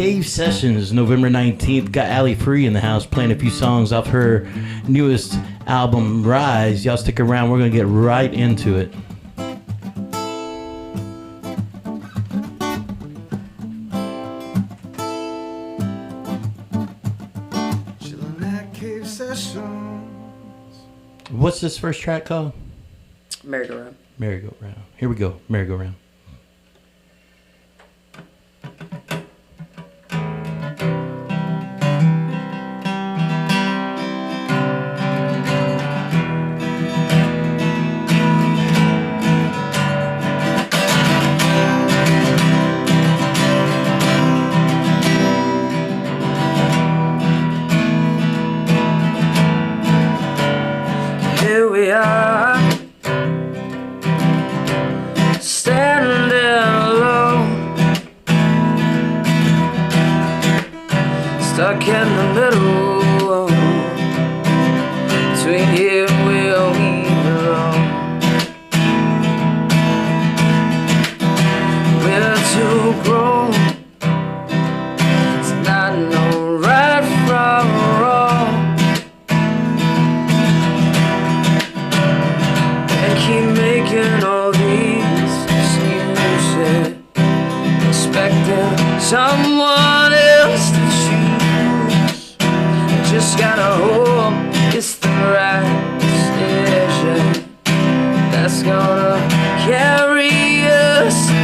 Cave Sessions, November 19th. Got Ali Free in the house playing a few songs off her newest album, Rise. Y'all stick around. We're going to get right into it. What's this first track called? Merry-Go-Round. Merry-Go-Round. Here we go. Merry-Go-Round. Here we are, standing alone, stuck in the middle, between here and where we belong. We're too grown to not know right from wrong. Keep making all these excuses, expecting someone else to choose. I just gotta hope it's the right decision that's gonna carry us through.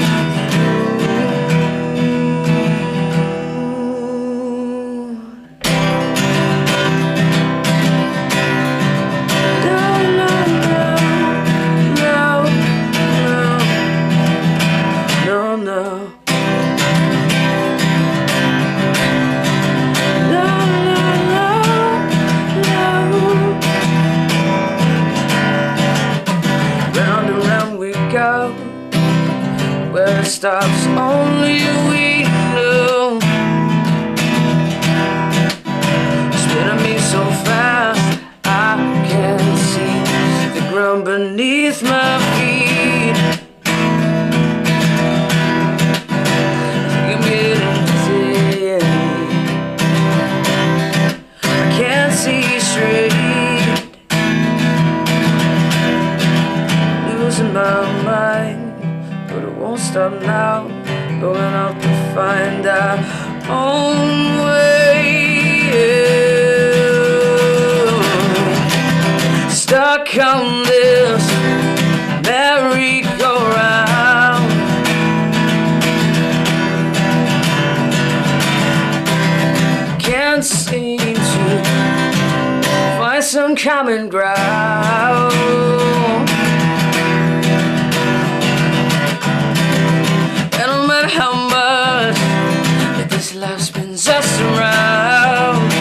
Where it stops, only we know. Spinning me so fast, I can't see the ground beneath my feet. Give me the day. I can't see straight, losing my mind. But it won't stop now, going out to find our own way. Stuck on this merry-go-round, can't seem to find some common ground. How much that this life spins us around,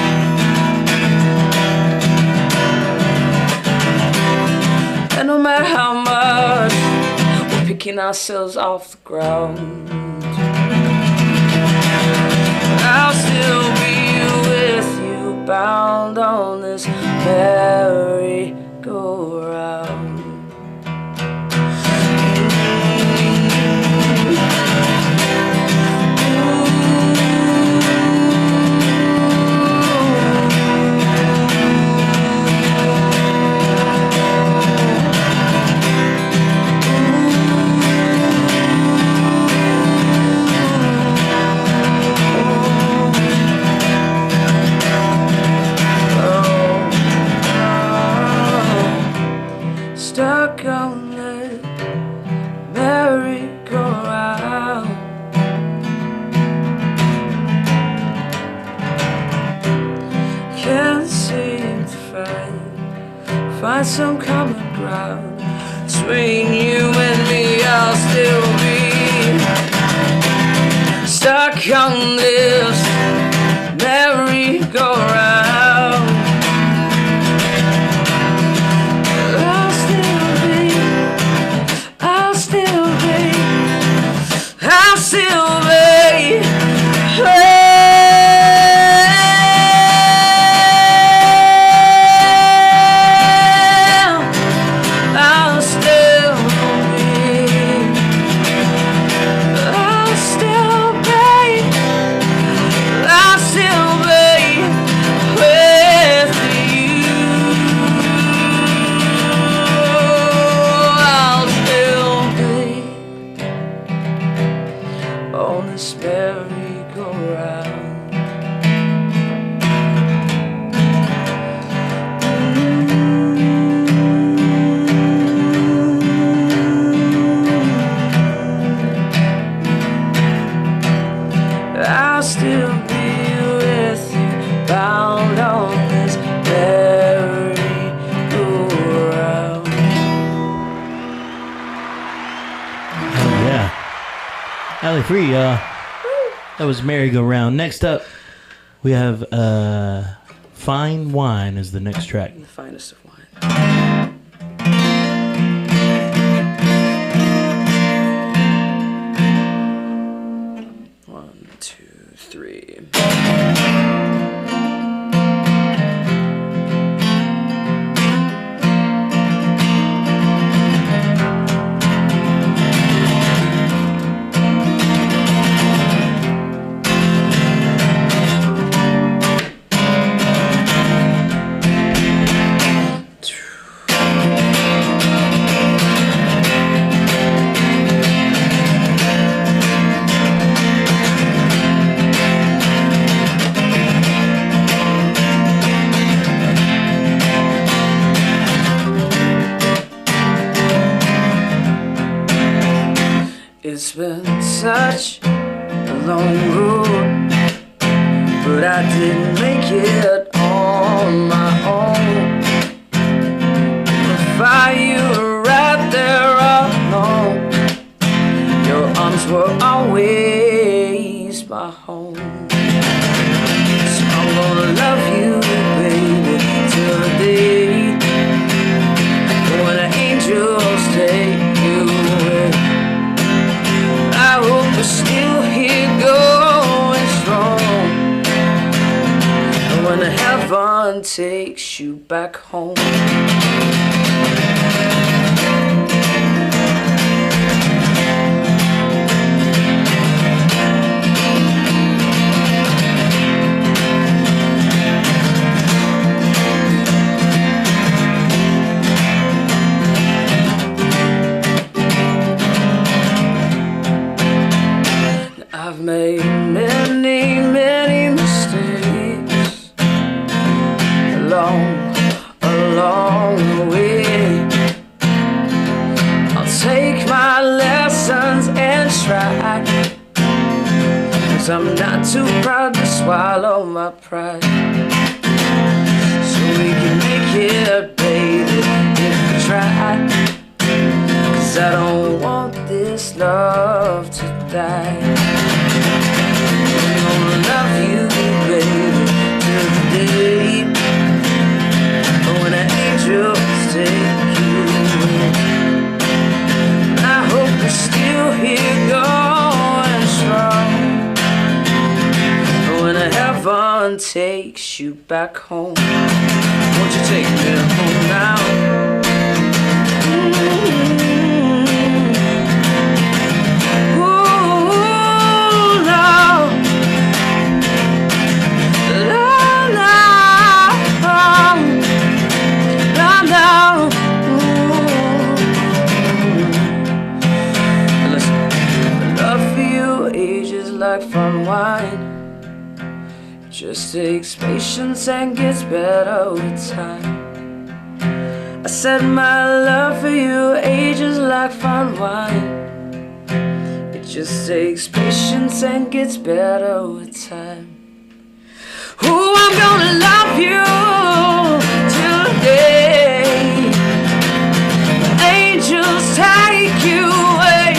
and no matter how much we're picking ourselves off the ground, I'll still be with you, bound on this merry-go-round. Stuck on the merry-go-round, can't seem to find some common ground. Between you and me, I'll still be stuck on this merry-go-round. Ali Free, that was Merry-Go-Round. Next up, we have Fine Wine is the next track. The finest of wine. One, two, three. It's been such a long road, but I didn't make it on my own. If you were right there alone, your arms were always my home. So I'm gonna love you, baby, till the day when the angels take you away. I hope we're still here going strong, and when heaven takes you back home. I've made many, many mistakes along the way. I'll take my lessons and try, 'cause I'm not too proud to swallow my pride. So we can make it, baby, if we try, 'cause I don't want this love to die. I'm gonna love you, baby, till the day when the angels take you away. I hope we're still here going strong, when heaven takes you back home. Won't you take me home now? Like fun wine, just takes patience and gets better with time. I said my love for you ages like fun wine. It just takes patience and gets better with time. Oh, I'm gonna love you till the day the angels take you away.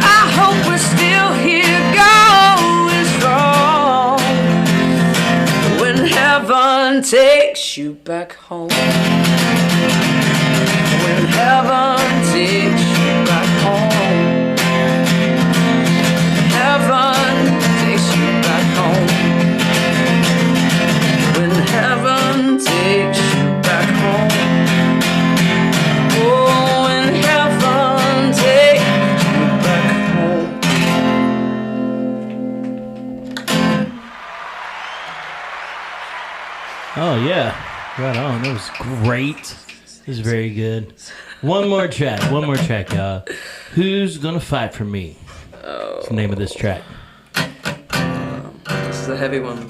I hope we're still here going strong, when heaven takes you back home. When heaven takes you back home. Heaven takes you back home. When heaven takes you back home. Oh, when heaven takes you back home. Oh, yeah. Right on. That was great. This is very good. One more track, y'all. Who's Gonna Fight For Me? That's the name of this track. This is a heavy one.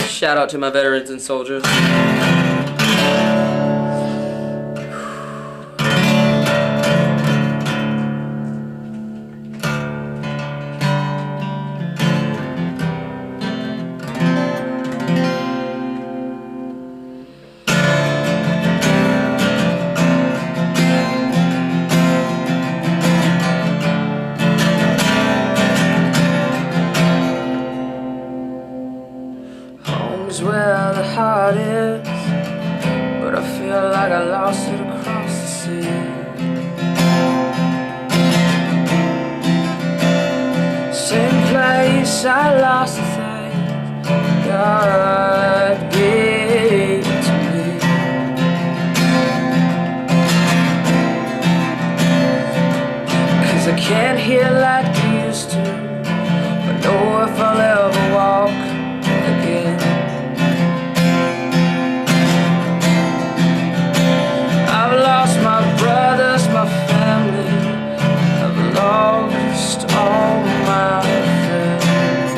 Shout out to my veterans and soldiers. is where the heart is, but I feel like I lost it across the sea. Same place I lost the things God gave to me. Cause I can't hear like I used to, but know if I'll ever walk again. I've lost my brothers, my family, I've lost all my friends.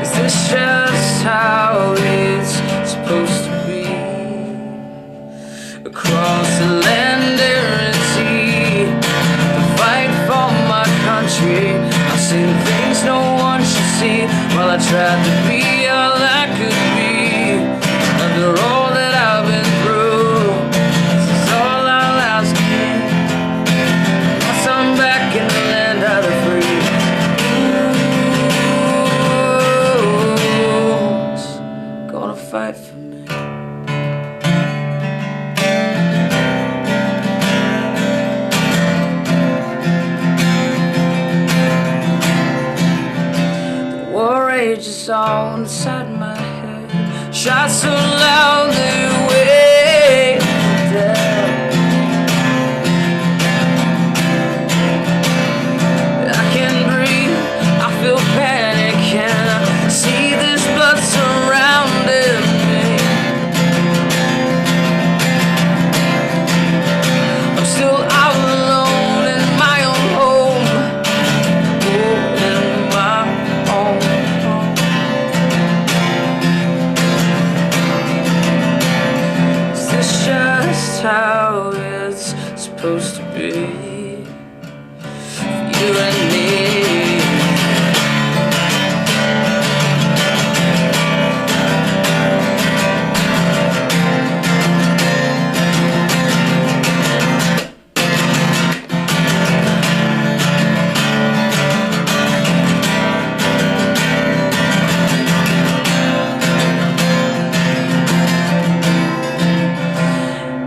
Is this just how it's supposed to be? Across the land, air and sea, the fight for my country. I've seen things no one should see, while I tried to be all I could be. After all that I've been through, this is all I'll ask you. Once I'm back in the land of the free, who's gonna fight for me? War rages on inside my head, shots so loud they wake me dead. I can't breathe, I feel panic, and I see this blood surrounding me. I'm still out alone in my own home, in my own home. Is this just how it's supposed to be? You and me.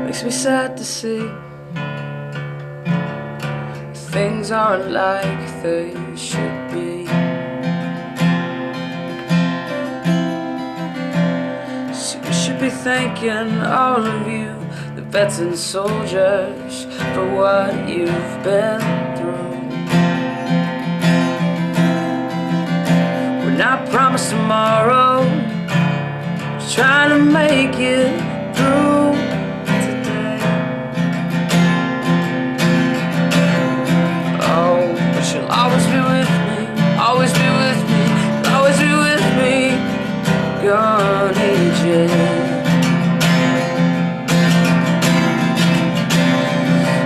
Makes me sad to see things aren't like they should be. So we should be thanking all of you, the veteran soldiers, for what you've been through. We're not promised tomorrow, just trying to make it through today. Oh, but you'll always be with me, always be with me, always be with me. Gonna need you.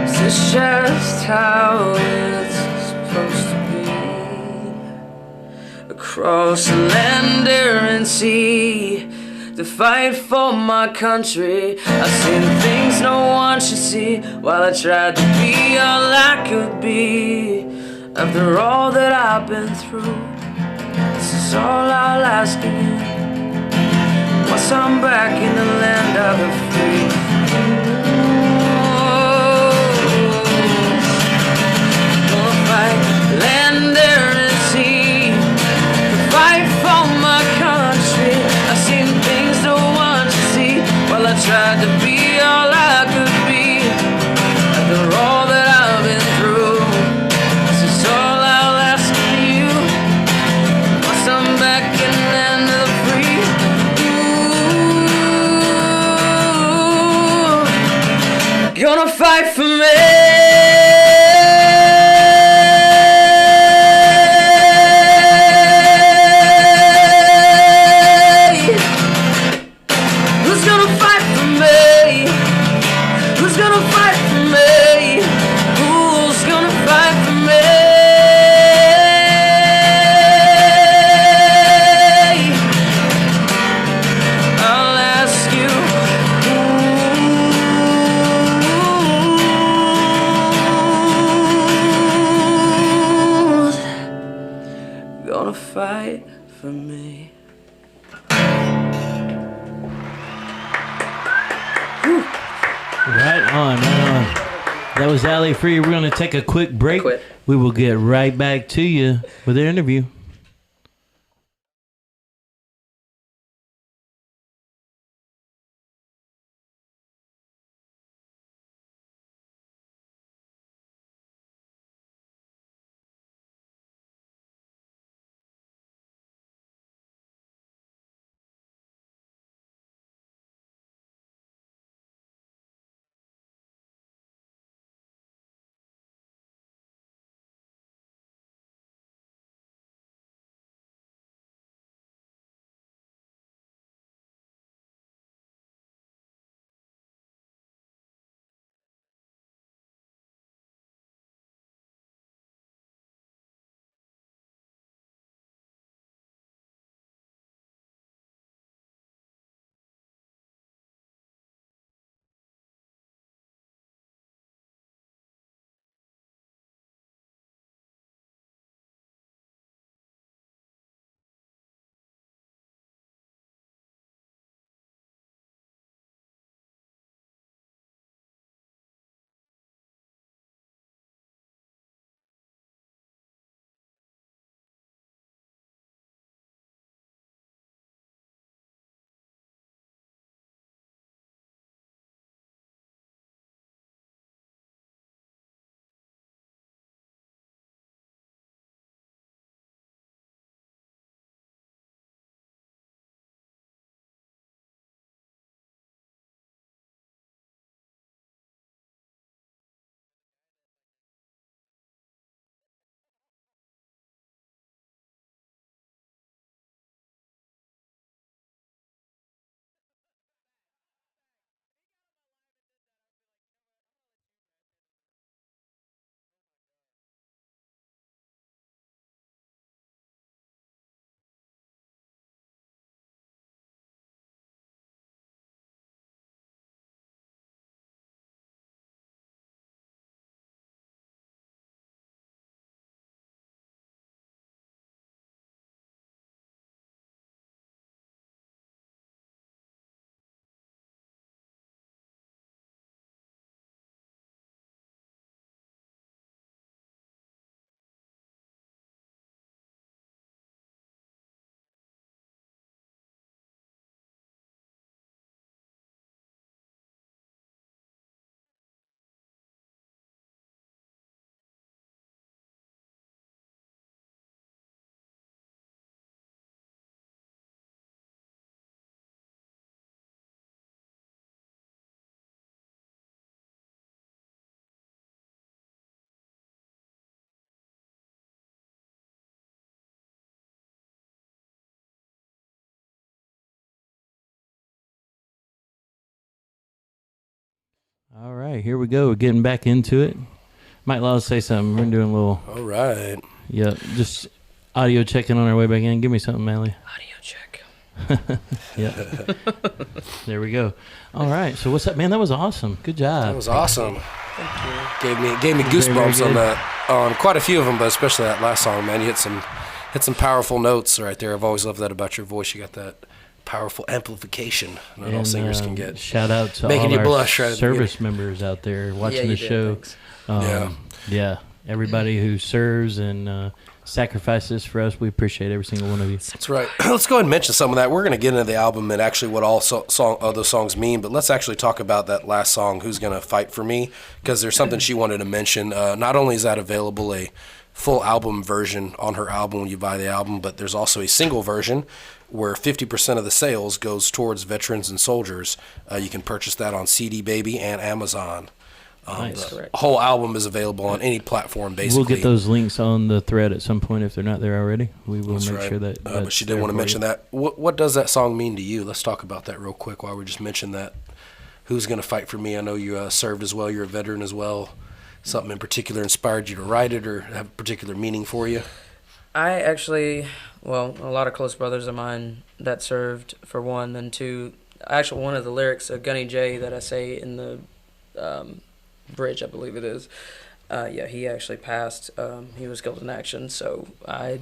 Is this just how it's supposed to be? Across the land, air and sea, to fight for my country. I've seen things no one should see, while I tried to be all I could be. After all that I've been through, this is all I'll ask of you. Once I'm back in the land of the free, gonna fight land, air and sea, to fight for my country. I've seen things no one should see, while I tried to be all I could be. After all that I've been through, this is all I'll ask of you. Once I'm back in the land of the free, ooh, gonna fight for me? Right on, right on. That was Alley Free. We're going to take a quick break. We will get right back to you with their interview. All right, here we go. We're getting back into it. Mike Laws, say something. We're doing a little... All right. Yeah, just audio checking on our way back in. Give me something, Mally. Audio check. Yeah. There we go. All right, so what's up, man? That was awesome. Good job. That was awesome. Thank you. Gave me goosebumps very on that, on quite a few of them, but especially that last song, man. You hit some powerful notes right there. I've always loved that about your voice. You got that powerful amplification. Not all singers can get. Shout out to making all you our blush right service members out there watching the show. Yeah, everybody who serves and sacrifices for us, we appreciate every single one of you. That's right. Let's go ahead and mention some of that. We're going to get into the album and actually what all those songs mean, but let's actually talk about that last song, Who's Gonna Fight For Me, because there's something she wanted to mention. Not only is that available a full album version on her album when you buy the album, but there's also a single version where 50% of the sales goes towards veterans and soldiers. You can purchase that on CD Baby and Amazon. Nice. The whole album is available on any platform, basically. We'll get those links on the thread at some point if they're not there already. We will make sure that. But she did want to mention that. What does that song mean to you? Let's talk about that real quick while we just mention that. Who's Gonna Fight For Me? I know you served as well. You're a veteran as well. Something in particular inspired you to write it or have a particular meaning for you? I actually, well, a lot of close brothers of mine that served, for one, and two, actually one of the lyrics of Gunny J that I say in the bridge, I believe it is, he actually passed. He was killed in action, so I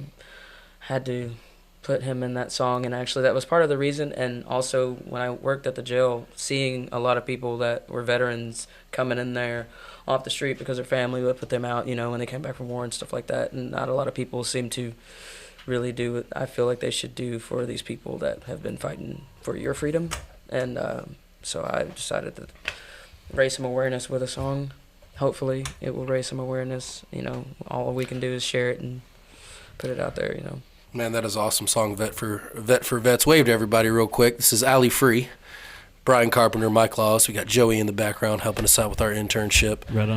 had to put him in that song, and actually that was part of the reason. And also when I worked at the jail, seeing a lot of people that were veterans coming in there off the street because their family would put them out, when they came back from war and stuff like that, and not a lot of people seem to really do what I feel like they should do for these people that have been fighting for your freedom. And so I decided to raise some awareness with a song. Hopefully it will raise some awareness. All we can do is share it and put it out there. Man, that is an awesome song, Vet for Vets. Wave to everybody real quick. This is Ali Free, Brian Carpenter, Mike Laws. We got Joey in the background helping us out with our internship. Right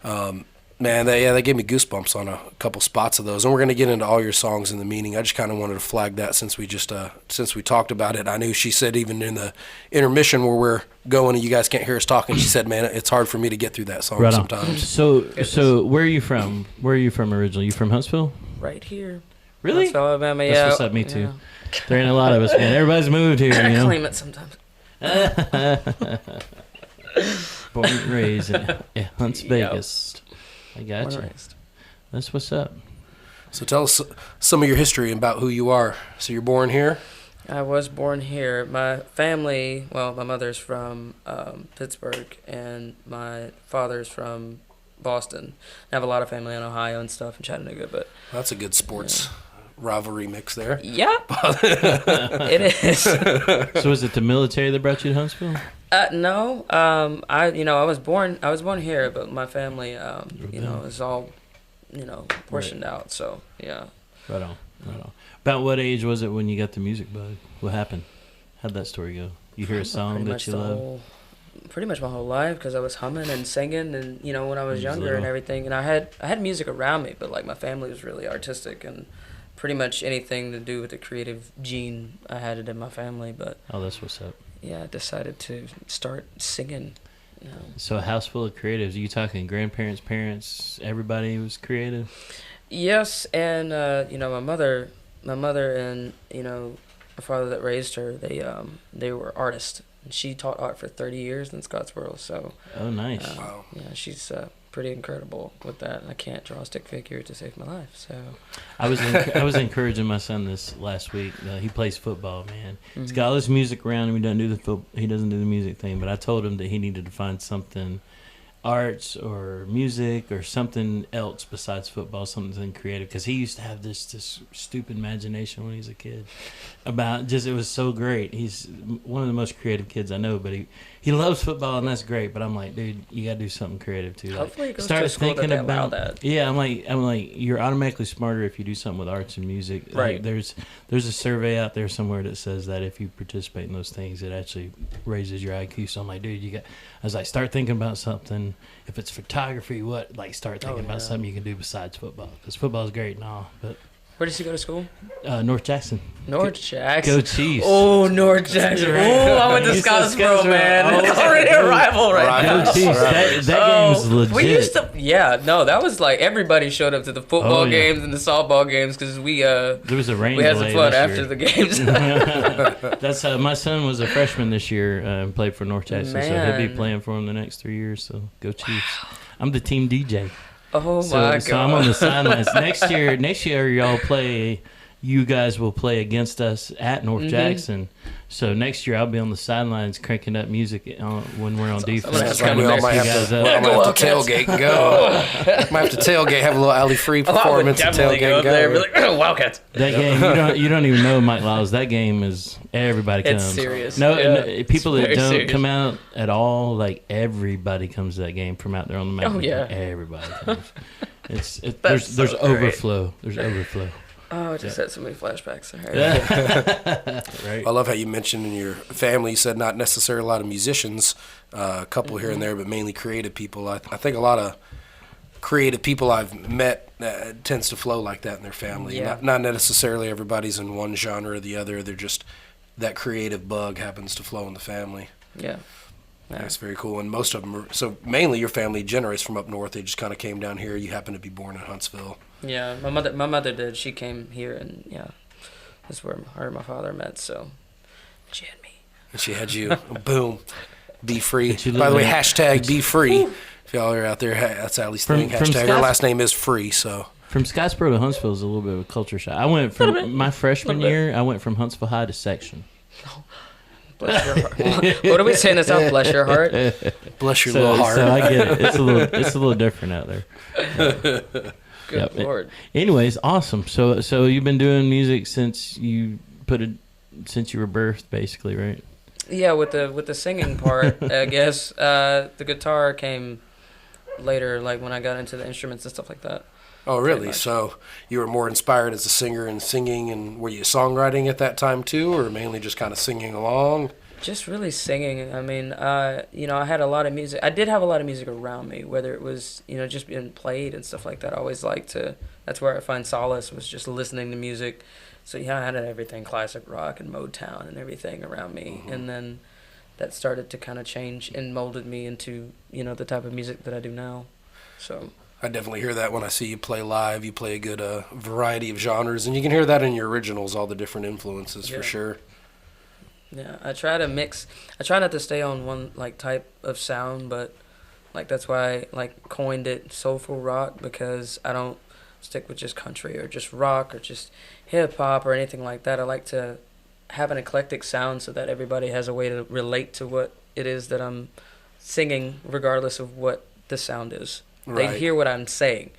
on. Man, they gave me goosebumps on a couple spots of those. And we're going to get into all your songs and the meaning. I just kind of wanted to flag that since we talked about it. I knew she said even in the intermission where we're going and you guys can't hear us talking, she said, man, it's hard for me to get through that song sometimes. So where are you from? Where are you from originally? You from Huntsville? Right here. Really? Huntsville, Alabama, That's what's up, me too. There ain't a lot of us, man. Everybody's moved here, I claim it sometimes. Born and raised in Hunts, Vegas. I got you. That's what's up. So tell us some of your history about who you are. So you're born here? I was born here. My family, my mother's from Pittsburgh, and my father's from Boston. I have a lot of family in Ohio and stuff, in Chattanooga, but... That's a good sports rivalry mix there. Yeah, it is. So is it the military that brought you to Huntsville? No. I was born here, but my family, is all, portioned out. So yeah. Right on. About what age was it when you got the music bug? What happened? How'd that story go? You hear a song that you love? Pretty much my whole life, because I was humming and singing, and when I was younger and everything, and I had music around me, but like my family was really artistic, and pretty much anything to do with the creative gene, I had it in my family. But that's what's up. Yeah, I decided to start singing. So a house full of creatives. Are you talking grandparents, parents, everybody was creative? Yes, and my mother and my father that raised her, they were artists. And she taught art for 30 years in Scottsboro. So. Oh, nice. Wow. Yeah, she's pretty incredible with that. And I can't draw a stick figure to save my life. So. I was encouraging my son this last week. He plays football, man. Mm-hmm. He's got all this music around him. He doesn't do the music thing. But I told him that he needed to find something, arts or music or something else besides football, something creative, because he used to have this stupid imagination when he was a kid about it was so great. He's one of the most creative kids I know, but he loves football, and that's great, but I'm like, dude, you gotta do something creative too. Hopefully like, it goes start to a school thinking that about that. Yeah, I'm like you're automatically smarter if you do something with arts and music. Right. Like, there's a survey out there somewhere that says that if you participate in those things, it actually raises your IQ. So I'm like, dude, I was like, start thinking about something. If it's photography, start thinking about something you can do besides football, because football is great and all. But where does he go to school? North Jackson. North Jackson. Go Chiefs. Oh, North Jackson. Oh, I went to Scottsboro, man. It's already a rival right now. Go Chiefs. That game's legit. We used to, that was like everybody showed up to the football games and the softball games, because there was a rain we had some delay fun this after year. the games. That's my son was a freshman this year and played for North Jackson, so he'll be playing for him the next 3 years. So go Chiefs. Wow. I'm the team DJ. Oh my God! So I'm on the sidelines. Next year, you guys will play against us at North Jackson. So next year I'll be on the sidelines cranking up music when we're on defense. I might have to tailgate and go. Might have to tailgate, have a little Ali Free performance, and tailgate and go. There, like, Wildcats. That game, you don't even know Mike Laws. That game is everybody comes. It's serious. No, people that don't serious. come out at all, like everybody comes to that game from out there on the mountain. Oh yeah, everybody comes. There's so overflow. There's overflow. Oh, I just had so many flashbacks. Right. I love how you mentioned in your family, you said not necessarily a lot of musicians, a couple here and there, but mainly creative people. I think a lot of creative people I've met tends to flow like that in their family. Yeah. Not necessarily everybody's in one genre or the other. They're just, that creative bug happens to flow in the family. Yeah. That's very cool. And most of them are, so mainly your family generates from up north. They just kind of came down here. You happen to be born in Huntsville. Yeah, my mother did. She came here, and that's where her and my father met. So she had me. And she had you. Boom. Be free. By the way, hashtag be free. If y'all are out there, that's Allie's thing. Hashtag her last name is free. So From Scottsboro to Huntsville is a little bit of a culture shock. I went from my freshman year. I went from Huntsville High to Section. Bless your heart. What are we saying? It's not bless your heart. Bless your little heart. So I get it. It's a little different out there. Good Lord. Anyways, awesome. So you've been doing music since you since you were birthed, basically, right? Yeah, with the singing part, I guess the guitar came later, like when I got into the instruments and stuff like that. Oh, really? So you were more inspired as a singer and singing, and were you songwriting at that time too, or mainly just kind of singing along? Just really singing. I mean, I had a lot of music. I did have a lot of music around me, whether it was, just being played and stuff like that. I always liked to, that's where I find solace, was just listening to music. So, I had everything, classic rock and Motown and everything around me. Mm-hmm. And then that started to kind of change and molded me into, the type of music that I do now. So I definitely hear that when I see you play live. You play a good variety of genres, and you can hear that in your originals, all the different influences, for sure. Yeah, I try to mix. I try not to stay on one type of sound, but that's why I coined it soulful rock, because I don't stick with just country or just rock or just hip hop or anything like that. I like to have an eclectic sound so that everybody has a way to relate to what it is that I'm singing, regardless of what the sound is. Right. They hear what I'm saying,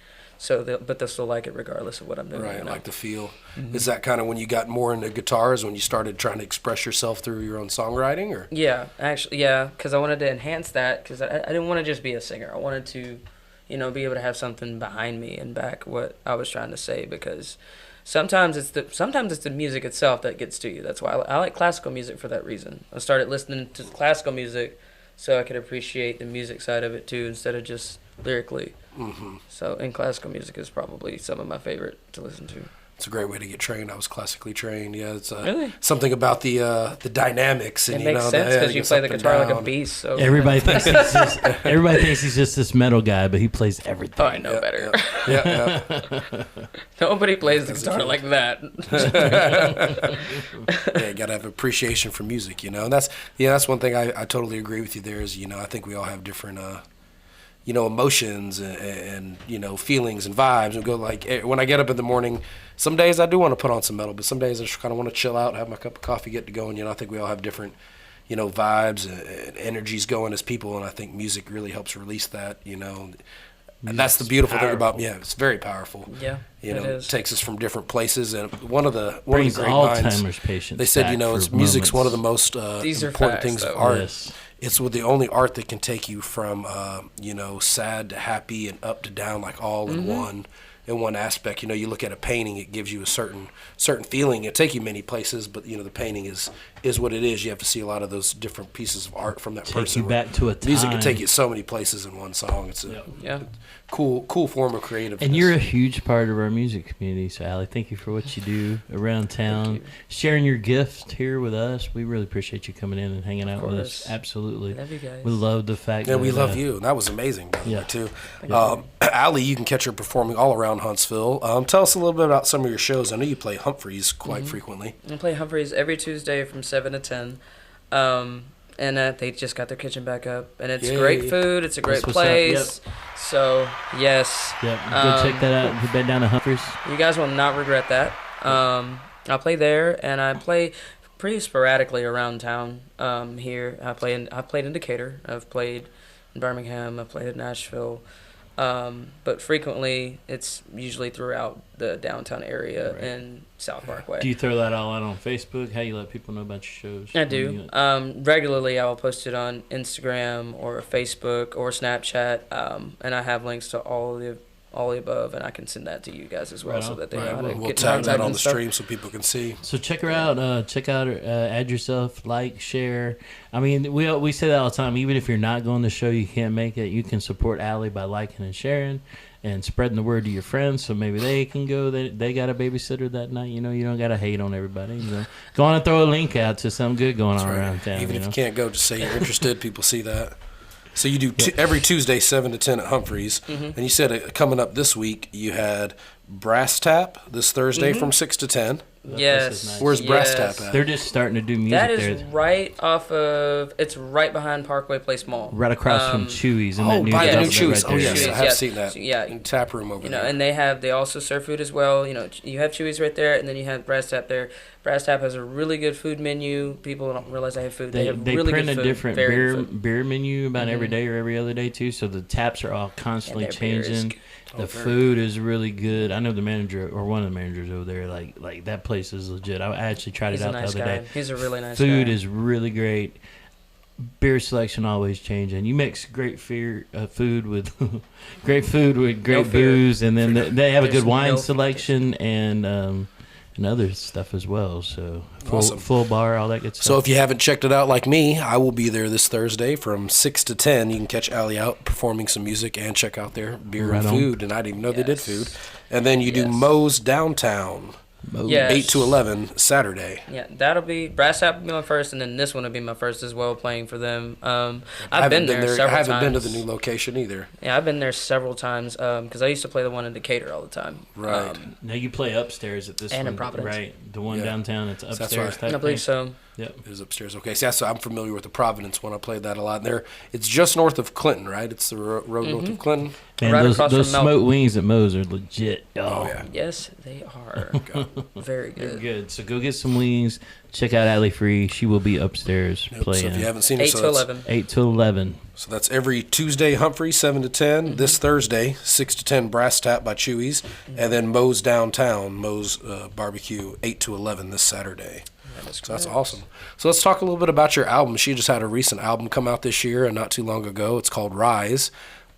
but they'll still like it regardless of what I'm doing. Right, like the feel. Mm-hmm. Is that kind of when you got more into guitars, when you started trying to express yourself through your own songwriting, or? Yeah, actually, because I wanted to enhance that, because I didn't want to just be a singer. I wanted to, be able to have something behind me and back what I was trying to say, because sometimes it's the music itself that gets to you. That's why I like classical music for that reason. I started listening to classical music so I could appreciate the music side of it too, instead of just lyrically. Mm-hmm. So, and classical music is probably some of my favorite to listen to. It's a great way to get trained. I was classically trained. Yeah, it's really? Something about the dynamics. And, it makes sense because you play the guitar like a beast. So everybody thinks he's just this metal guy, but he plays everything. Oh, I know better. Yeah. Nobody plays the guitar like that. Yeah, you gotta have appreciation for music, And that's one thing I totally agree with you. There is, I think we all have different. Emotions and feelings and vibes, and go when I get up in the morning, some days I do want to put on some metal, but some days I just kind of want to chill out, have my cup of coffee, get to going. I think we all have different, vibes and energies going as people, and I think music really helps release that, and that's the beautiful thing about, it's very powerful. Yeah, it is. Takes us from different places, and one of the brings great Alzheimer's minds, patients. they said, music's one of the most important things of art. Yes. It's the only art that can take you from, sad to happy and up to down, all in one aspect. You look at a painting, it gives you a certain feeling. It take you many places, but the painting is what it is. You have to see a lot of those different pieces of art from that person. Take you back to a time. Music can take you so many places in one song. It's a cool form of creativeness. And you're a huge part of our music community, so Allie, thank you for what you do around town, sharing your gift here with us. We really appreciate you coming in and hanging out with us. Absolutely. Love you guys. We love the fact that we love you. That was amazing, by the way, too. Allie, you can catch her performing all around Huntsville. Tell us a little bit about some of your shows. I know you play Humphreys quite frequently. I play Humphreys every Tuesday from 7 to 10. And they just got their kitchen back up, and it's great food. It's a great place. Yep. So yes, go check that out. If you've been down to Humphreys, you guys will not regret that. I play there, and I play pretty sporadically around town. Here, I played in Decatur. I've played in Birmingham. I've played in Nashville. But frequently it's usually throughout the downtown area and South Parkway. Do you throw that all out on Facebook? How you let people know about your shows? I do. Regularly I will post it on Instagram or Facebook or Snapchat, and I have links to all the above, and I can send that to you guys as well, so that they know how to we'll get tag in that on the stuff. stream so people can see. So check her out. Check out her. Add yourself. Like, share. I mean, we say that all the time. Even if you're not going to the show, you can't make it. You can support Allie by liking and sharing and spreading the word to your friends, so maybe they can go. They got a babysitter that night. You don't got to hate on everybody. Go on and throw a link out to something good going on around town. Even if you can't go, just say you're interested. People see that. So you do every Tuesday 7 to 10 at Humphreys, and you said coming up this week you had Brass Tap this Thursday from 6 to 10. That Yes. place is nice. Where's Brass Yes. Tap at? They're just starting to do music That there. is right off of. It's right behind Parkway Place Mall. Right across from Chewy's. And Oh, that new by the new development Chewy's. right Oh, there. yes, I Chewy's, have yeah. seen that. So, yeah. In tap room over You know, there. and they also serve food as well. You know, you have Chewy's right there, and then you have Brass Tap there. Brass Tap has a really good food menu. People don't realize they have food. They have really print good a food. different Very good food. beer menu about every day or every other day too. So the taps are all constantly And their beer is changing. good. The food is really good. I know the manager or one of the managers over there. Like that place is legit. I actually tried He's it a out nice the other guy. day. He's a really nice Food guy. is really great. Beer selection always changing. You mix great food with great No fear. booze, and then they have a There's good wine no selection and other stuff as well. So Awesome. full bar, all that good stuff. So if you haven't checked it out like me, I will be there this Thursday from 6 to 10. You can catch Allie out performing some music and check out their beer Right and on. food. And I didn't even know they did Yes. food. And then you do Yes. Moe's Downtown, Yes. 8 to 11, Saturday. Yeah, that'll be Brass Tap will be my first, and then this one will be my first as well, playing for them. I I've haven't been there I several haven't times. been to the new location either. Yeah, I've been there several times because I used to play the one in Decatur all the time. Right. Now you play upstairs at this And in one, Providence. right? The one Yeah. downtown, it's that's upstairs right. type I believe thing? so. Yep. It was upstairs. Okay, so I'm familiar with the Providence one. I played that a lot. And it's just north of Clinton, right? It's the road north of Clinton. Man, Right those across those from Melton. smoked wings at Moe's are legit. Oh, yeah. Yes, they are. Very They're good. good. So go get some wings. Check out Allie Free. She will be upstairs Yep, so playing if you haven't seen it, 8 so to that's- 11. 8 to 11. So that's every Tuesday, Humphrey, 7 to 10. This Thursday, 6 to 10, Brass Tap by Chewy's. And then Moe's Downtown, Moe's Barbecue, 8 to 11 this Saturday. So that's awesome. So let's talk a little bit about your album. She just had a recent album come out this year and not too long ago. It's called Rise.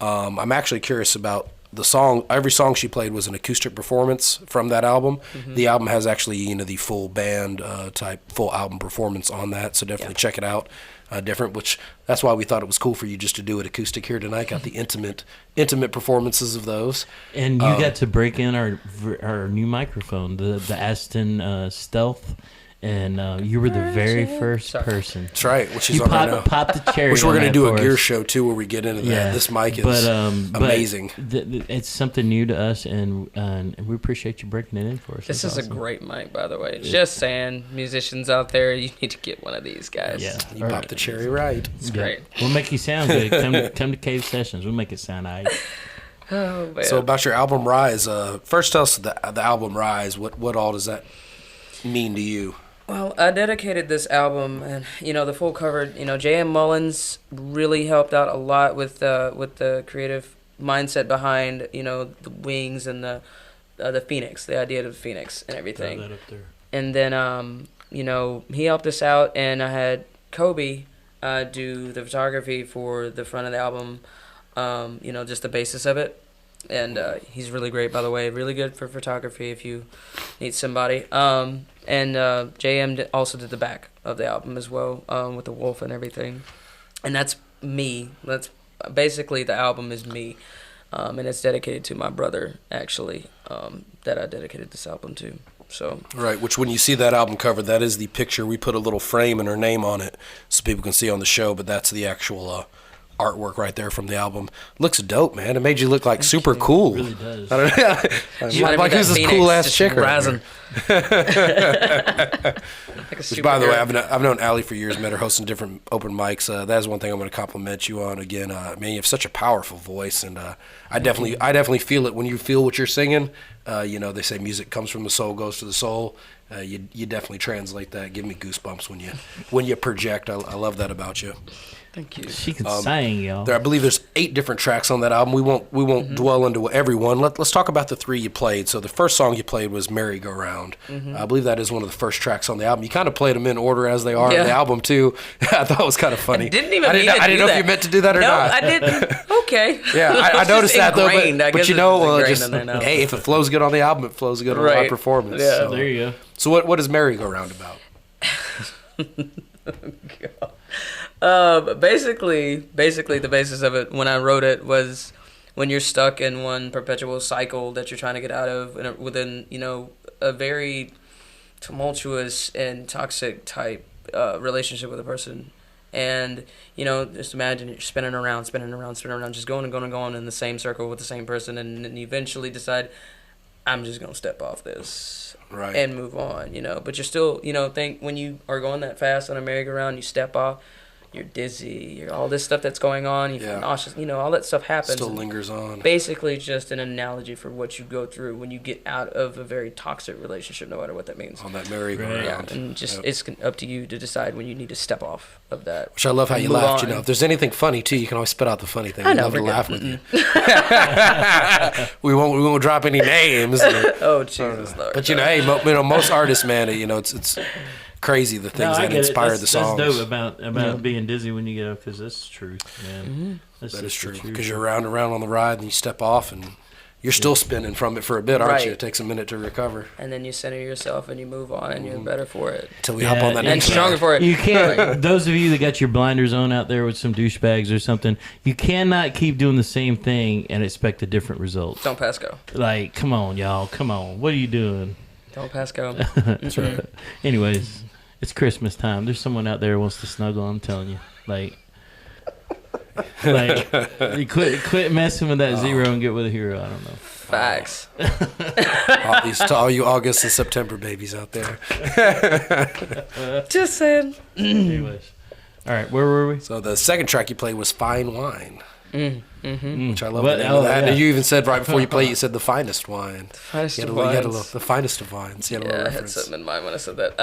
I'm actually curious about the song. Every song she played was an acoustic performance from that album. The album has actually, the full band type, full album performance on that. So definitely check it out. That's why we thought it was cool for you just to do it acoustic here tonight. Got the intimate performances of those. And you got to break in our new microphone, the Aston Stealth, and you were the very first person. That's right. Which is You on right now. popped the cherry. Which we're on going to that do a for gear us. show too, where we get into that. Yeah. This mic is but amazing. It's something new to us, and we appreciate you breaking it in for us. This That's is a awesome. great mic, by the way. Just saying, musicians out there, you need to get one of these guys. Yeah. You popped the cherry right. It's great. We'll make you sound good. Come to Cave Sessions. We'll make it sound all right. Oh, man. So about your album Rise, first tell us the album Rise. What all does that mean to you? Well, I dedicated this album, and the full cover. J.M. Mullins really helped out a lot with the creative mindset behind the wings and the phoenix, the idea of the phoenix and everything. Throw that up there. And then he helped us out, and I had Kobe do the photography for the front of the album. Just the basis of it. And he's really great, by the way. Really good for photography if you need somebody. And JM also did the back of the album as well, with the wolf and everything. And that's me. That's basically the album is me. And it's dedicated to my brother, actually, that I dedicated this album to. So Right, which when you see that album cover, that is the picture. We put a little frame and her name on it so people can see on the show, but that's the actual artwork right there from the album. Looks dope, man. It made you look like super cool. It really does. I don't know. You like wanna be who's that this phoenix cool ass just chick right rising. there? Like a Which, by the way, superhero. I've known Allie for years. Met her hosting different open mics. That is one thing I'm going to compliment you on. Again, man, you have such a powerful voice, and I definitely feel it when you feel what you're singing. They say music comes from the soul, goes to the soul. You definitely translate that. Give me goosebumps when you project. I love that about you. Thank you. She can sing, y'all. I believe there's 8 different tracks on that album. We won't dwell into every one. Let's talk about the 3 you played. So the first song you played was Merry Go Round. I believe that is one of the first tracks on the album. You kind of played them in order as they are on the album too. I thought it was kind of funny. I didn't even I didn't know if you meant to do that or no, not. I didn't. Okay. Yeah, I It's noticed just that though. ingrained. I But guess you it's know, ingrained just in there now. hey, if it flows good on the album, it flows good on live Right. performance. Yeah. So, There you go. so what is Merry Go Round about? Basically, the basis of it when I wrote it was when you're stuck in one perpetual cycle that you're trying to get out of within a very tumultuous and toxic type relationship with a person. And, just imagine you're spinning around, just going and going and going in the same circle with the same person, and then you eventually decide, I'm just gonna step off this Right. and move on, But you're still, think when you are going that fast on a merry-go-round, you step off, you're dizzy, you're all this stuff that's going on, you feel nauseous, all that stuff happens. Still lingers on. Basically, just an analogy for what you go through when you get out of a very toxic relationship, no matter what that means. On that merry-go-round. Yeah, and it's up to you to decide when you need to step off of that. Which I love how you Move laughed. on. If there's anything funny too, you can always spit out the funny thing. I We know, love to we're laugh good. with you. we won't drop any names. Oh, Jesus Lord. But hey, most artists, man, it's crazy the things that inspire the songs. That's dope about being dizzy when you get up, because that's the truth, man. That is true, because you're around on the ride and you step off and you're still spinning from it for a bit, aren't you? It takes a minute to recover. And then you center yourself and you move on and you're better for it. Until we hop on that and next stronger ride. for it. You can't. Those of you that got your blinders on out there with some douchebags or something, you cannot keep doing the same thing and expect a different result. Don't pass go. Like, come on, y'all. Come on. What are you doing? Don't pass go. That's right. Anyways, it's Christmas time. There's someone out there who wants to snuggle. I'm telling you, you quit messing with that zero and get with a hero. I don't know. Facts. To all you August and September babies out there. Just saying. Anyways, all right, where were we? So the second track you played was Fine Wine. Which I love What? the name of that. Yeah. And you even said right before you played, you said the finest wine. Finest of You had a wines. little, the finest of wines. You had a little Yeah, I had reference. something in mind when I said that.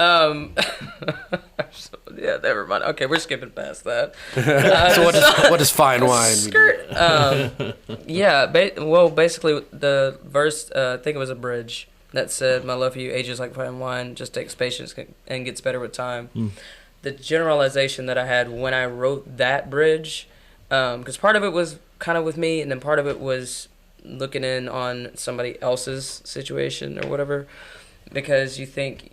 Yeah, never mind. Okay, we're skipping past that. So what does fine wine mean? Skirt. Yeah, basically the verse, I think it was a bridge that said, "My love for you ages like fine wine, just takes patience and gets better with time." The generalization that I had when I wrote that bridge, because part of it was kind of with me, and then part of it was looking in on somebody else's situation or whatever, because you think,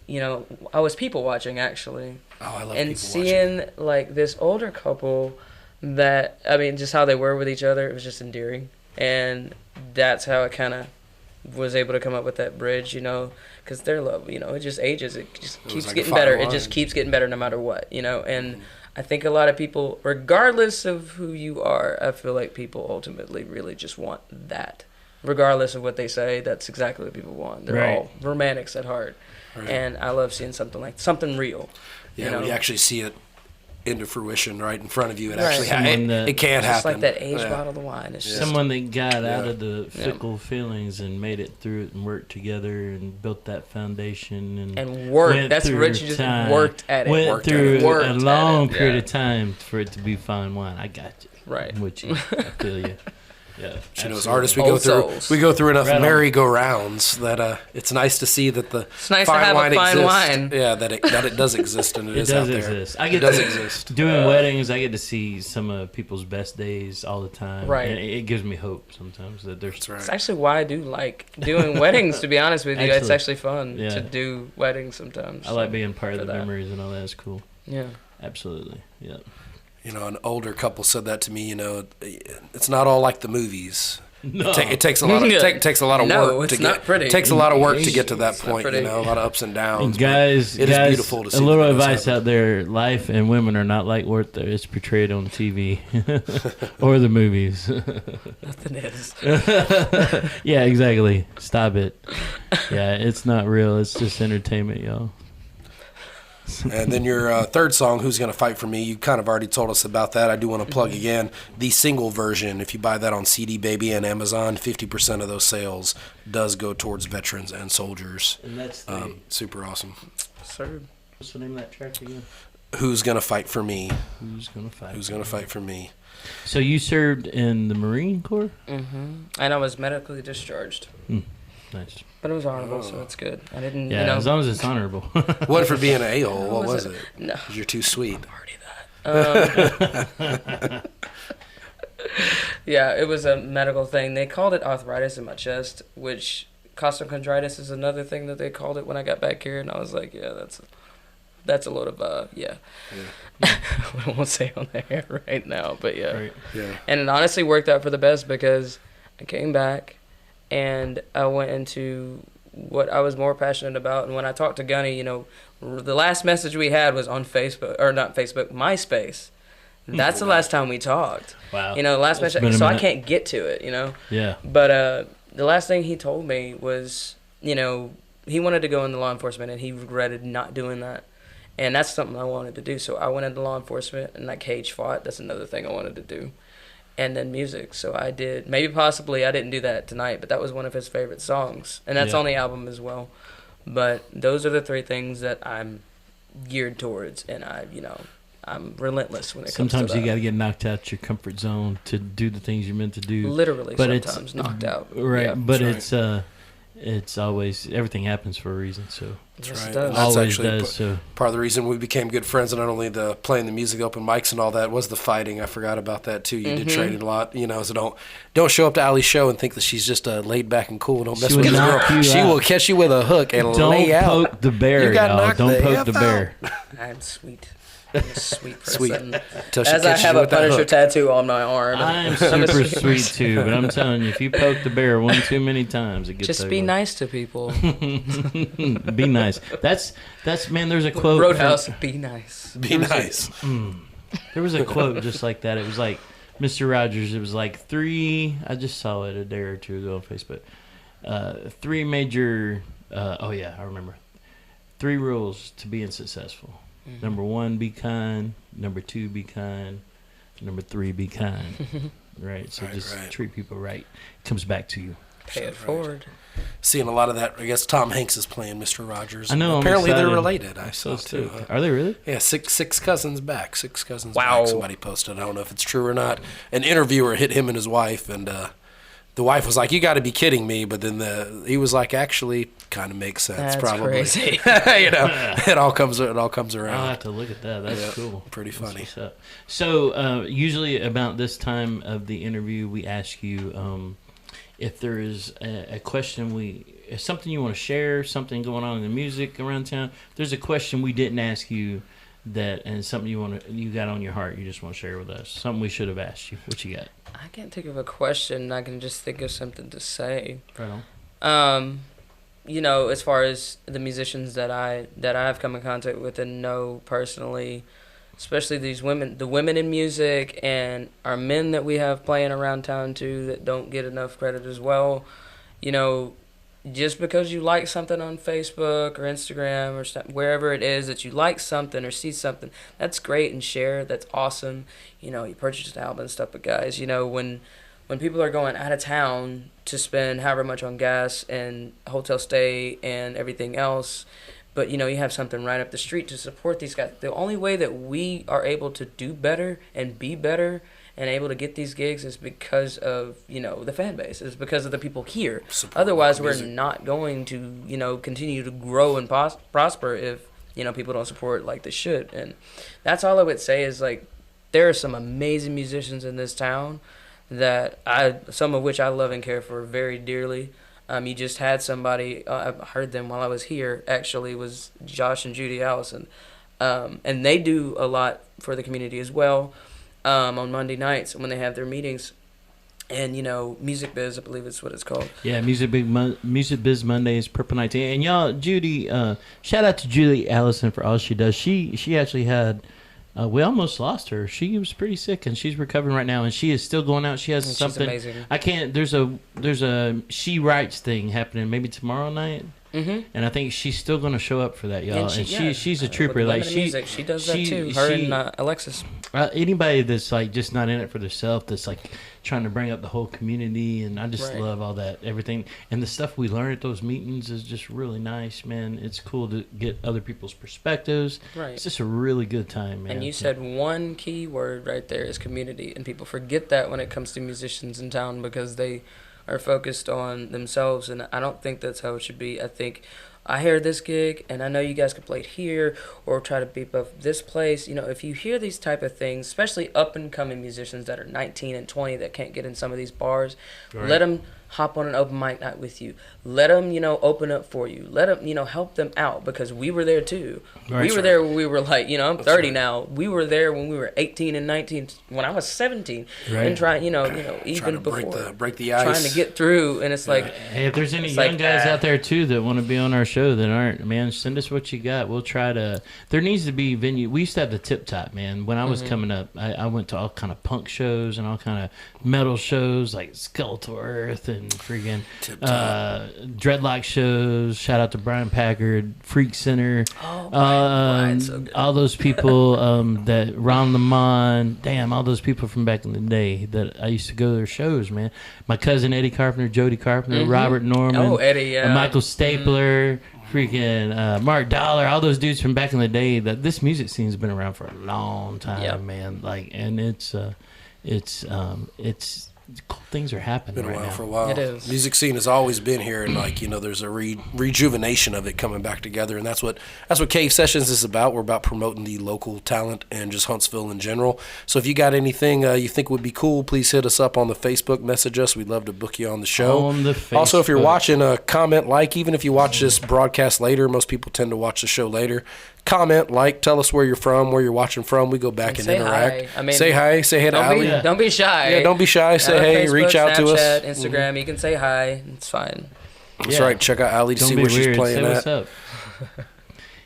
I was people watching actually. Oh, I love And people seeing watching. like this older couple that, just how they were with each other, it was just endearing. And that's how I kind of was able to come up with that bridge, because their love, it just ages. It just keeps like a getting fine better. wine. It just keeps getting better no matter what, And I think a lot of people, regardless of who you are, I feel like people ultimately really just want that. Regardless of what they say, that's exactly what people want. They're Right. all romantics at heart. Right. And I love seeing something real. Yeah, when you actually see it into fruition right in front of you, it Right. actually it can Just happen. like that aged bottle of wine. It's just Someone that got out of the fickle feelings and made it through it and worked together and built that foundation and worked. went That's through Rich. You just time. worked at it. Went Worked through at it. Worked a at long it, period yeah. of time for it to be fine wine. I got you. Right. I'm with you. I feel you. Yeah. As absolutely. artists, we Old go souls. through enough Right on. merry-go-rounds that it's nice to see that the It's nice to fine have a wine fine exists. wine. Yeah, that it does exist and it It is does out exist. there. I get It does to- exist. Doing weddings, I get to see some of people's best days all the time. Right. And it gives me hope sometimes that there's. That's right. It's actually why I do like doing weddings. To be honest with you, it's Actually, actually fun yeah. to do weddings sometimes. I like being part of for the that. memories and all that. It's cool. Yeah. Absolutely. Yeah. An older couple said that to me. It's not all like the movies. No. It takes a lot of takes a lot of No, work it's to not get. pretty. Takes a lot of work to get to that It's not point. pretty. A lot of ups and downs. And but guys, it is guys, beautiful to see. a little when it does advice happen. out there: life and women are not like what it's portrayed on TV or the movies. Nothing is. Yeah, exactly. Stop it. Yeah, it's not real. It's just entertainment, y'all. And then your third song, "Who's Gonna Fight for Me," you kind of already told us about that. I do want to plug again the single version. If you buy that on CD Baby and Amazon, 50% of those sales does go towards veterans and soldiers. And that's Super awesome. Sir. what's the name of that track again? "Who's Gonna Fight for Me?" Who's gonna fight? Who's gonna fight for me? So you served in the Marine Corps? And I was medically discharged, Nice. but it was honorable, so it's good. I didn't, Yeah, as long as it's honorable. What for being an a-hole? What was it? No. 'Cause you're too sweet. Party that. Yeah, it was a medical thing. They called it arthritis in my chest, which costochondritis is another thing that they called it when I got back here, and I was like, yeah, that's a load of yeah. I won't say on the air right now, but yeah. Right. Yeah. And it honestly worked out for the best because I came back and I went into what I was more passionate about. And when I talked to Gunny, the last message we had was on Facebook, or not Facebook, MySpace. That's the last time we talked. Wow. The last It's message, been a so I minute. can't get to it, Yeah. But the last thing he told me was, you know, he wanted to go into law enforcement, and he regretted not doing that. And that's something I wanted to do. So I went into law enforcement, and I cage fought. That's another thing I wanted to do. And then music. So I did. Maybe possibly I didn't do that tonight, but that was one of his favorite songs. And that's on the album as well. But those are the three things that I'm geared towards. And I'm relentless when it comes to that. Sometimes you got to get knocked out your comfort zone to do the things you're meant to do. Literally, but sometimes knocked out. Right, yeah, but it's always, everything happens for a reason, so. Yes, right. it does. That's Always actually does, so. part of the reason we became good friends, and not only the playing the music, open mics and all that, was the fighting. I forgot about that too. You did train a lot, so don't show up to Allie's show and think that she's just laid back and cool. Don't mess with this girl. She will catch you with a hook and lay out. Don't poke the bear, you got y'all. Don't poke the bear. I'm sweet. I'm a sweet person. Sweet. As I have a Punisher tattoo on my arm. I'm super sweet too, but I'm telling you, if you poke the bear one too many times, it gets Just ugly. be nice to people. Be nice. That's man. There's a quote. Roadhouse. Be nice. Be nice. There was a quote just like that. It was like Mr. Rogers. It was like three. I just saw it a day or two ago on Facebook. Three major. Oh yeah, I remember. 3 rules to being successful. Mm-hmm. Number 1, be kind. Number 2, be kind. Number 3, be kind. Right. So just treat people right. It comes back to you. Pay it forward. Seeing a lot of that. I guess Tom Hanks is playing Mr. Rogers. I know. Apparently they're related. I saw too. Are they really? Yeah, six cousins back. 6 cousins wow. back. Somebody posted. I don't know if it's true or not. An interviewer hit him and his wife, and the wife was like, "You got to be kidding me!" But then he was like, "Actually, kind of makes sense." That's probably crazy. it all comes around. I'll have to look at that. That's cool. Pretty funny. So usually about this time of the interview, we ask you if there is a question something you want to share, something going on in the music around town. If there's a question we didn't ask you and something you got on your heart, you just want to share with us. Something we should have asked you. What you got? I can't think of a question. I can just think of something to say. Right on. As far as the musicians that I've come in contact with and know personally, especially the women in music, and our men that we have playing around town too that don't get enough credit as well. Just because you like something on Facebook or Instagram or wherever it is that you like something or see something, that's great, and share. That's awesome. You purchased an album and stuff, but guys, when people are going out of town to spend however much on gas and hotel stay and everything else, but you have something right up the street to support these guys. The only way that we are able to do better and be better and able to get these gigs is because of the fan base. It's because of the people here. Otherwise, we're not going to continue to grow and prosper if people don't support like they should. And that's all I would say is there are some amazing musicians in this town that some of which I love and care for very dearly. You just had somebody, I heard them while I was here, actually, was Josh and Judy Allison. And they do a lot for the community as well on Monday nights when they have their meetings. And, Music Biz, I believe is what it's called. Yeah, Music Biz Mondays, Purple Nights. And y'all, Judy, shout out to Judy Allison for all she does. She actually had... we almost lost her. She was pretty sick, and she's recovering right now. And she is still going out. She has something. She's amazing. I can't. There's a She Writes thing happening maybe tomorrow night. Mm-hmm. And I think she's still going to show up for that, y'all. And she's a trooper. Like she does that too. Her and Alexis. Anybody that's just not in it for themselves, that's trying to bring up the whole community, and I just love all that, everything, and the stuff we learn at those meetings is just really nice, man. It's cool to get other people's perspectives. Right. It's just a really good time, man. And you said one key word right there is community, and people forget that when it comes to musicians in town because they are focused on themselves, and I don't think that's how it should be. I think I hear this gig, and I know you guys can play it here or try to beep up this place. If you hear these type of things, especially up-and-coming musicians that are 19 and 20 that can't get in some of these bars, let them hop on an open mic night with you. Let them, open up for you. Let them, help them out because we were there too. We were there when we were I'm 30 now. We were there when we were 18 and 19, when I was 17, and trying, even before break the ice, trying to get through. And it's hey, if there's any young guys out there too that want to be on our show that aren't, man, send us what you got. We'll try to. There needs to be venue. We used to have the Tip Top, man. When I was coming up, I went to all kind of punk shows and all kind of metal shows like Skeletal Earth and and freaking dreadlock shows. Shout out to Brian Packard, Freak Center. Brian's so good. All those people that Ron Lamont, damn, all those people from back in the day that I used to go to their shows, man. My cousin Eddie Carpenter, Jody Carpenter, Robert Norman, Eddie, Michael Stapler, freaking Mark Dollar, all those dudes from back in the day. That this music scene's been around for a long time, man. Like, and it's cool things are happening Been right around now. for a while. It is. Music scene has always been here, and like there's a rejuvenation of it coming back together, and that's what Cave Sessions is about. We're about promoting the local talent and just Huntsville in general. So if you got anything you think would be cool, please hit us up on the Facebook, message us. We'd love to book you on the show. On the Facebook. Also, if you're watching, comment, like. Even if you watch this broadcast later, most people tend to watch the show later. Comment, like, tell us where you're from, where you're watching from. We go back and interact. Hi. I mean, say hi to Ali. Don't be shy. Yeah, don't be shy. Say hey, Facebook, reach out Snapchat, to us. Instagram. You can say hi. It's fine. That's right. Check out Ali to Don't see be where weird. she's playing Say at. what's up.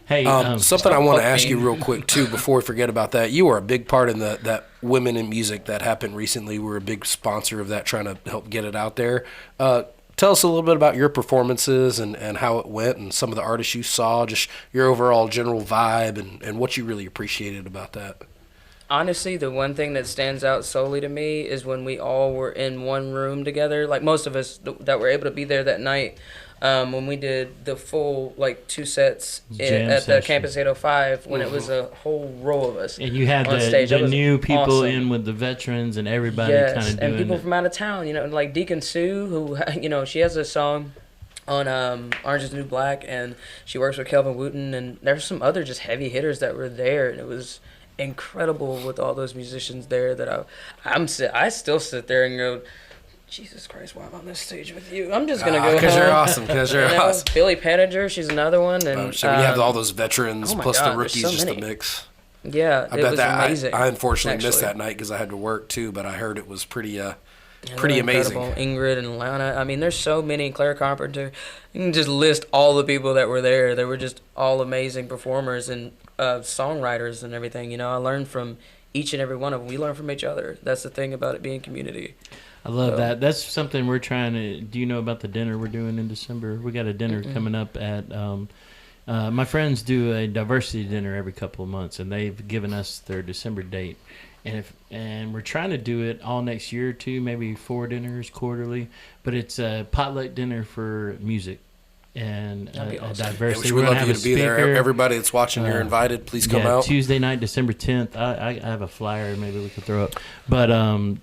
Hey, Something I want to fuck ask me. you real quick too before we forget about that. You were a big part in that Women in Music that happened recently. We were a big sponsor of that, trying to help get it out there. Tell us a little bit about your performances and how it went, and some of the artists you saw, just your overall general vibe and what you really appreciated about that. Honestly, the one thing that stands out solely to me is when we all were in one room together. Like most of us that were able to be there that night, when we did the full 2 sets Jam at the session. Campus 805, when it was a whole row of us. and you had on stage. That the was new people awesome. in with the veterans and everybody kind of doing and people it. from out of town, like Deacon Sue, who, she has a song on Orange is the New Black, and she works with Kelvin Wooten, and there's some other just heavy hitters that were there, and it was incredible with all those musicians there that I still sit there and go, Jesus Christ, why am I on this stage with you? I'm just going to go Because home. you're awesome. Because you're awesome. Billy Panager, she's another one. And So you have all those veterans oh my plus God, the there's rookies so just to many. mix. Yeah, I it bet was that amazing. I unfortunately missed actually. that night because I had to work too, but I heard it was pretty Yeah, pretty they're amazing. incredible. Ingrid and Lana. I mean, there's so many. Claire Carpenter. You can just list all the people that were there. They were just all amazing performers and songwriters and everything. I learned from each and every one of them. We learn from each other. That's the thing about it being community. I love that. That's something we're trying to. Do you know about the dinner we're doing in December? We got a dinner coming up at. My friends do a diversity dinner every couple of months, and they've given us their December date. And we're trying to do it all next year or two, maybe 4 dinners quarterly. But it's a potluck dinner for music and That'd be a awesome. diversity. We'd We're love gonna you have to a be there. speaker. Everybody that's watching, you're invited. Please come out. Tuesday night, December 10th. I have a flyer maybe we could throw up. But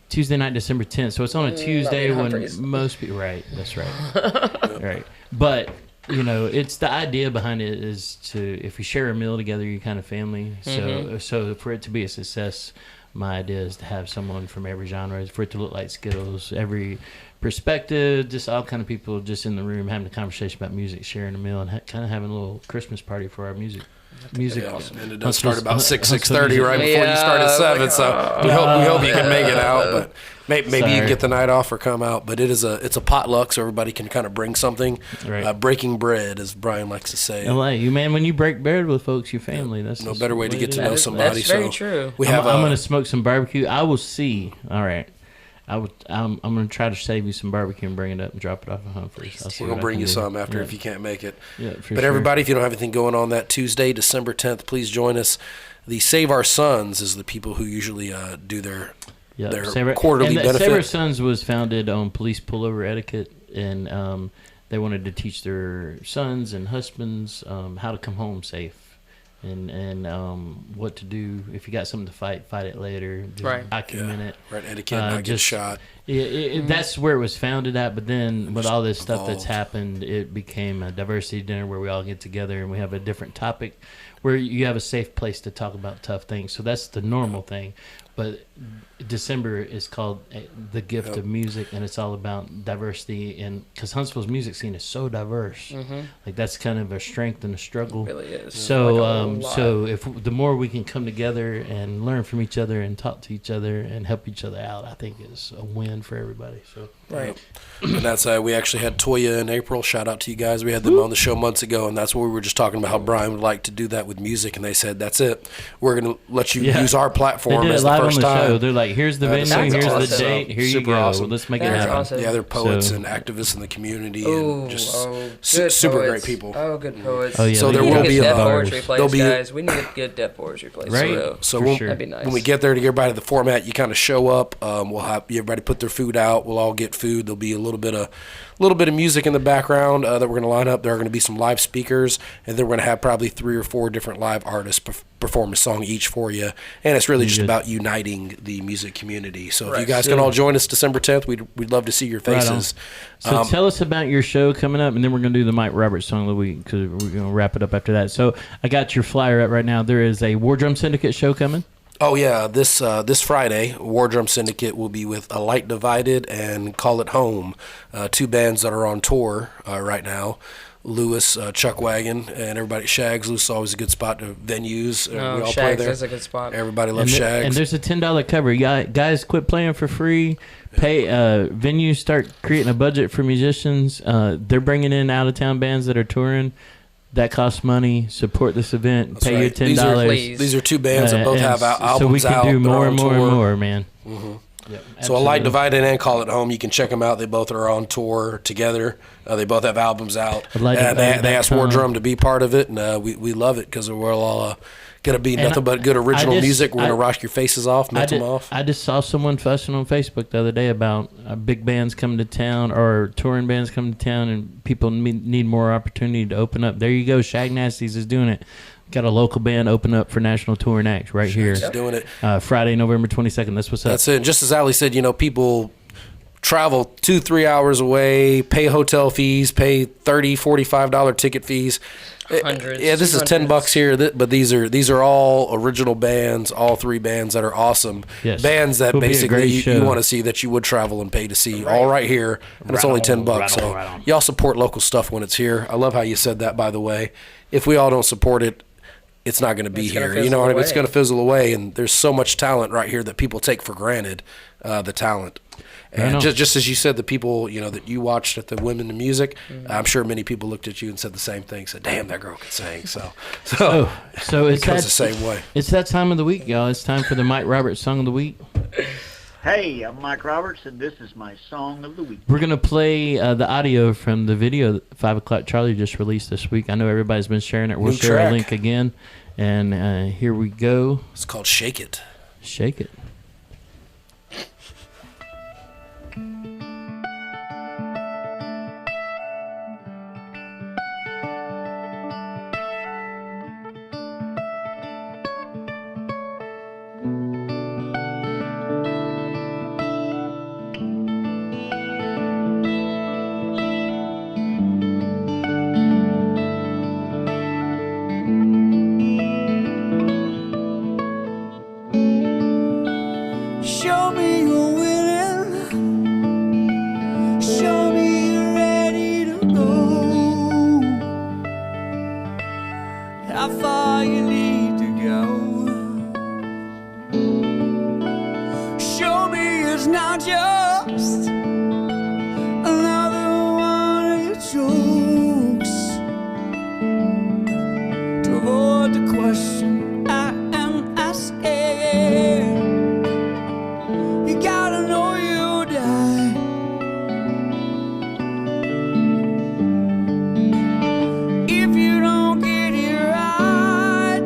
Tuesday night, December 10th. So it's on a Tuesday when Humphreys. most people... Right, that's right. Right. But, it's the idea behind it is to... If you share a meal together, you're kind of family. So for it to be a success, my idea is to have someone from every genre, for it to look like Skittles, every perspective, just all kind of people just in the room having a conversation about music, sharing a meal, and kind of having a little Christmas party for our music. Awesome. And it does start about 6:30 music. right before you start at 7. So we hope you can make it out, but maybe you Sorry. can get the night off or come out. But it's a potluck, so everybody can kind of bring something. Right. Breaking bread, as Brian likes to say. LA, man, when you break bread with folks, your family. That's No just better way to the get it to is. know somebody. That's very so true. We have. I'm gonna smoke some barbecue. I will see. All right. I'm gonna try to save you some barbecue and bring it up and drop it off at Humphreys. We're gonna bring you some after if you can't make it. Yeah, for But sure. everybody, if you don't have anything going on that Tuesday, December 10th, please join us. The Save Our Sons is the people who usually do their quarterly benefit. Save Our Sons was founded on police pullover etiquette, and they wanted to teach their sons and husbands how to come home safe. And what to do if you got something to fight it later. Just Right. document it. Right, etiquette, not get shot. That's where it was founded at. But then with all this stuff that's evolved. happened, it became a diversity dinner where we all get together and we have a different topic where you have a safe place to talk about tough things. So that's the normal thing. But December is called the gift of music, and it's all about diversity. And because Huntsville's music scene is so diverse, like that's kind of a strength and a struggle. It really is. So, Like a whole lot. so if the more we can come together and learn from each other and talk to each other and help each other out, I think is a win for everybody. So Right. And that's we actually had Toya in April. Shout out to you guys. We had them on the show months ago, and that's where we were just talking about how Brian would like to do that with music. And they said, "That's it. We're going to let you use our platform they did as it live the first on the time." show. They're like, "Here's the venue. That's Here's awesome. the date. Here you Super go. awesome. Let's make it That's happen." awesome. Yeah, they're poets So- and activists in the community, Ooh, and just good super poets. great people. Oh, good poets. Oh, yeah, So they there we will need be a a good deaf poetry there'll place, be guys. We need a good deaf poetry place. Right. For real. So For when, sure. That'd be nice. when we get there to get everybody to the format, you kind of show up. We'll have everybody put their food out. We'll all get food. There'll be a little bit of music in the background that we're going to line up. There are going to be some live speakers, and then we're going to have probably 3 or 4 different live artists perform a song each for you. And it's really just about uniting the music community. So if you guys can all join us December 10th, we'd love to see your faces. So tell us about your show coming up, and then we're going to do the Mike Roberts song of the week because we're going to wrap it up after that. So I got your flyer up right now. There is a War Drum Syndicate show coming. Oh yeah, this Friday, War Drum Syndicate will be with A Light Divided and Call It Home, 2 bands that are on tour right now. Lewis, Chuck Wagon, and everybody. Shags. Lewis is always a good spot to venues. We all play Shags there. is a good spot. Everybody loves Shags. And there's a $10 cover. Guys, quit playing for free. Pay venues start creating a budget for musicians. They're bringing in out of town bands that are touring. That costs money. Support this event. That's pay right. your $10. These are 2 bands that both have albums out. So we can do more and more and more, man. Mm-hmm. Yep, so A Light Divided and Call It Home, you can check them out. They both are on tour together. They both have albums out. And they asked War Drum to be part of it, and we love it because we're all going to be nothing but good original music. We're going to rock your faces off, melt them off. I just saw someone fussing on Facebook the other day about big bands coming to town or touring bands coming to town, and people need more opportunity to open up. There you go. Shag Nasties is doing it. Got a local band open up for national touring acts right here. Doing it. Friday, November 22nd. That's what's up. That's it. And just as Ali said, people travel 2-3 hours away, pay hotel fees, pay $30, $45 ticket fees. Hundreds. Yeah, this is $10 here, but these are all original bands, all 3 bands that are awesome. Yes. Bands that It'll basically you want to see, that you would travel and pay to see, all right here, and it's only $10. So y'all support local stuff when it's here. I love how you said that, by the way. If we all don't support it, it's not going to be here. You know what I mean? It's going to fizzle away, and there's so much talent right here that people take for granted, the talent. And just as you said, the people that you watched at the Women in Music, I'm sure many people looked at you and said the same thing. Said, "Damn, that girl can sing." So it's the same way. It's that time of the week, y'all. It's time for the Mike Roberts song of the week. Hey, I'm Mike Roberts, and this is my song of the week. We're gonna play the audio from the video that 5 O'Clock Charlie just released this week. I know everybody's been sharing it. We'll share a link again, and here we go. It's called "Shake It." Shake it. Show me you're willing. Show me you're ready to go. How far you need to go. Show me it's not just another one of your jokes. To avoid the question I am asking. You gotta know you die. If you don't get it right,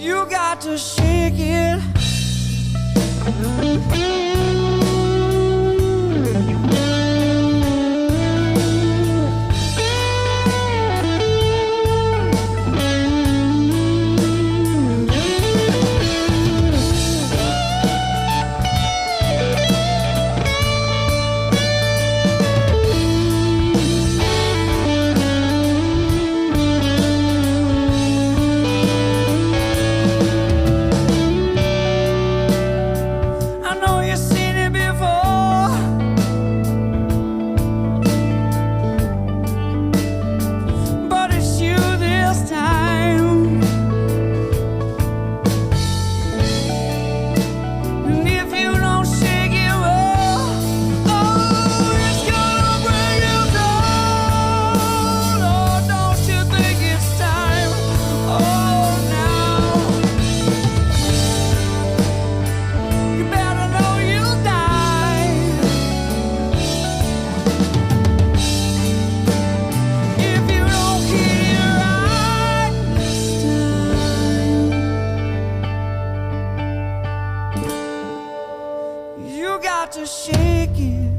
You got to shake it. To shake it.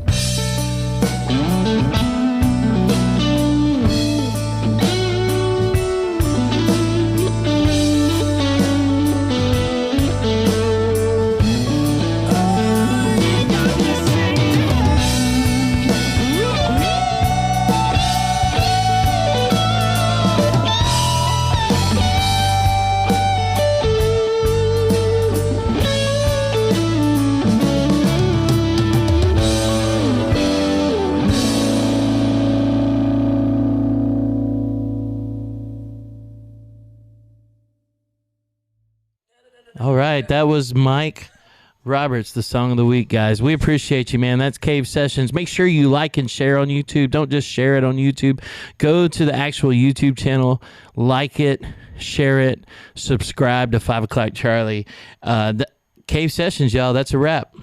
All right, that was Mike Roberts, the song of the week, guys. We appreciate you, man. That's Cave Sessions. Make sure you like and share on YouTube. Don't just share it on YouTube. Go to the actual YouTube channel, like it, share it, subscribe to 5 O'Clock Charlie. Cave Sessions, y'all. That's a wrap.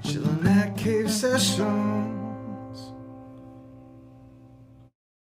Chillin' at Cave Sessions.